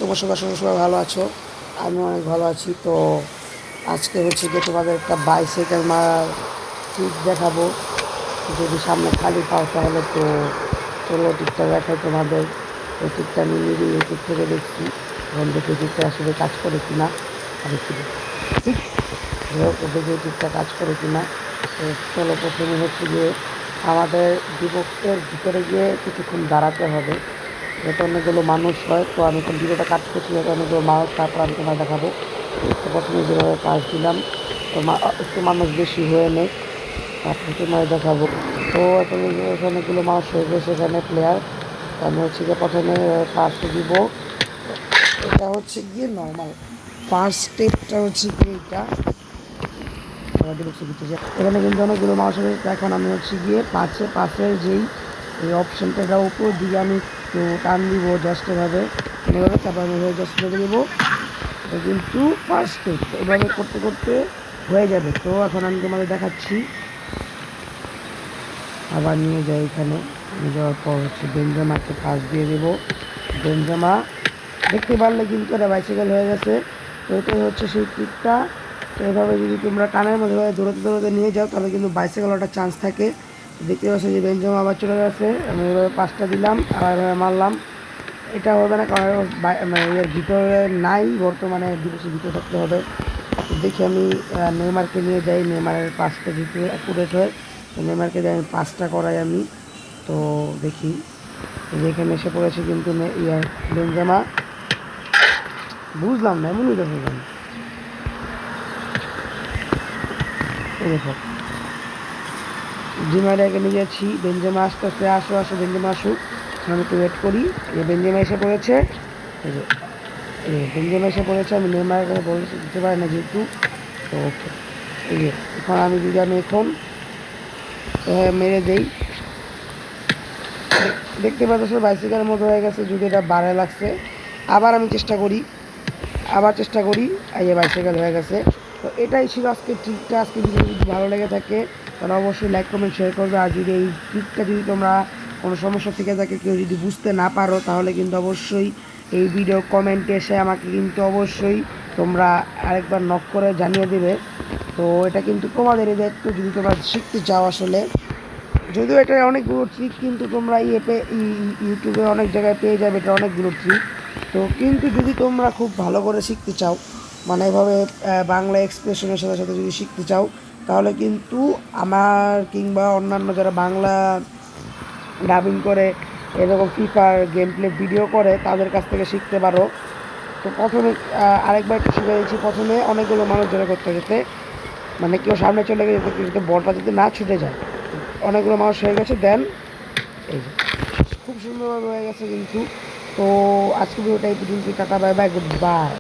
তোমার সবাই ভালো আছো, আমি অনেক ভালো আছি। তো আজকে হচ্ছে গিয়ে তোমাদের একটা বাইসাইকেল মারার ট্রিক দেখাবো। যদি সামনে খালি পাও তাহলে তো চলো টিকটা দেখাই তোমাদের। এই টিকটা আমি নিজে ইউটিউব থেকে দেখছি, এখন দেখি টিকটা আসলে কাজ করে কিনা। আমি কি ঠিক দেখি টিকটা কাজ করে কিনা। তো চলো প্রথমে হচ্ছে গিয়ে আমাদের ডিবক্সের ভিতরে গিয়ে কিছুক্ষণ দাঁড়াতে হবে, যাতে অনেকগুলো মানুষ হয়। তো আমি এখন ভিডিওটা কাট করছি যাতে অনেকগুলো মানুষ, তারপর আমি তোমার দেখাবো। তো প্রথমে যেভাবে পাস দিলাম, তো একটু মানুষ বেশি হয়ে নেই, তারপর তোমার দেখাবো। তো এখন অনেকগুলো মানুষ হয়ে গেছে এখানে প্লেয়ার। তো আমি হচ্ছে গিয়ে প্রথমে ফার্স্ট দিব। এটা হচ্ছে গিয়ে নর্মাল ফার্স্ট স্টেপটা হচ্ছে গিয়ে এটা এখানে কিন্তু অনেকগুলো মানুষ আছে। এখন আমি হচ্ছে গিয়ে পাশের যেই এই অপশানটা এটা উপর দিকে আমি একটু টান দিব জাস্ট এভাবে, তারপর আমি জাস্ট রেখে দেবো। এটা কিন্তু ফার্স্ট স্টেপ, এভাবে করতে করতে হয়ে যাবে। তো এখন আমি তোমাদের দেখাচ্ছি। আবার নিয়ে যাই, এখানে নিয়ে যাওয়ার পর হচ্ছে বেঞ্জামাকে পাস দিয়ে দেবো। বেঞ্জামা দেখতে পারলে কিন্তু এটা বাইসাইকেল হয়ে গেছে। তো এটাই হচ্ছে সেই ট্রিকটা। তো এভাবে যদি তোমরা কানের মধ্যে দৌড়াতে দৌড়াতে নিয়ে যাও তাহলে কিন্তু বাইসাইকেল ওঠার চান্স থাকে। দেখতে পাচ্ছি যে বেঞ্জামা আবার চলে গেছে, আমি এভাবে পাঁচটা দিলাম আর এভাবে মারলাম। এটা হবে না কারণ এর ভিতরে নাই, বর্তমানে ডিভিসের ভিতরে থাকতে হবে। দেখি আমি নেইমারকে নিয়ে যাই, নেইমারের পাঁচটা যেহেতু অ্যাকুরেট হয়, তো নেইমারকে যাই আমি পাঁচটা করাই আমি। তো দেখি যেখানে এসে পড়েছে কিন্তু বেঞ্জামা, বুঝলাম না এমনই দেখো এই দেখো জিমারিয়াকে নিয়ে যাচ্ছি। বেঞ্জামা আস্তে আস্তে আসো বেঞ্জামা আসুক, আমি একটু ওয়েট করি। বেঞ্জামা এসে পড়েছে, বেঞ্জামা এসে পড়েছে। আমি নেইমারের কাছে বলতে দিতে পারি না যেহেতু। তো ওকে, এই যে এখন আমি যদি আমি এখন মেরে দেই, দেখতে পাচ্ছ বাইসাইকেলের মতো হয়ে গেছে। যদি এটা বারে লাগছে, আবার আমি চেষ্টা করি এই বাইসাইকেল হয়ে গেছে। তো এটাই ছিল আজকে ট্রিকটা। আজকে ভিডিও যদি ভালো লেগে থাকে তাহলে অবশ্যই লাইক কমেন্ট শেয়ার করবে। আর যদি এই ট্রিকটা যদি তোমরা কোনো সমস্যা থেকে থাকে, কেউ যদি বুঝতে না পারো, তাহলে কিন্তু অবশ্যই এই ভিডিও কমেন্টে এসে আমাকে কিন্তু অবশ্যই তোমরা আরেকবার নক করে জানিয়ে দেবে। তো এটা কিন্তু তোমাদেরই দায়িত্ব যদি তোমরা শিখতে চাও। আসলে যদিও এটা অনেকগুলো ট্রিক কিন্তু তোমরা ইউটিউবে অনেক জায়গায় পেয়ে যাবে, এটা অনেকগুলো ট্রিক। তো কিন্তু যদি তোমরা খুব ভালো করে শিখতে চাও, মানে এভাবে বাংলা এক্সপ্রেশনের সাথে সাথে যদি শিখতে চাও, তাহলে কিন্তু আমার কিংবা অন্যান্য যারা বাংলা ডাবিং করে এরকম ফিফার গেম প্লে ভিডিও করে তাদের কাছ থেকে শিখতে পারো। তো প্রথমে আরেকবার একটু শিখে দিচ্ছি। প্রথমে অনেকগুলো মানুষ জড়ো করতে যেতে, মানে কেউ সামনে চলে গেছে যাতে বলটা যাতে না ছুটে যায়। অনেকগুলো মানুষ হয়ে গেছে, দেন এই যে খুব সুন্দরভাবে হয়ে গেছে কিন্তু। তো আজকে ভিডিওটা এই পর্যন্ত, tata bye bye, good bye.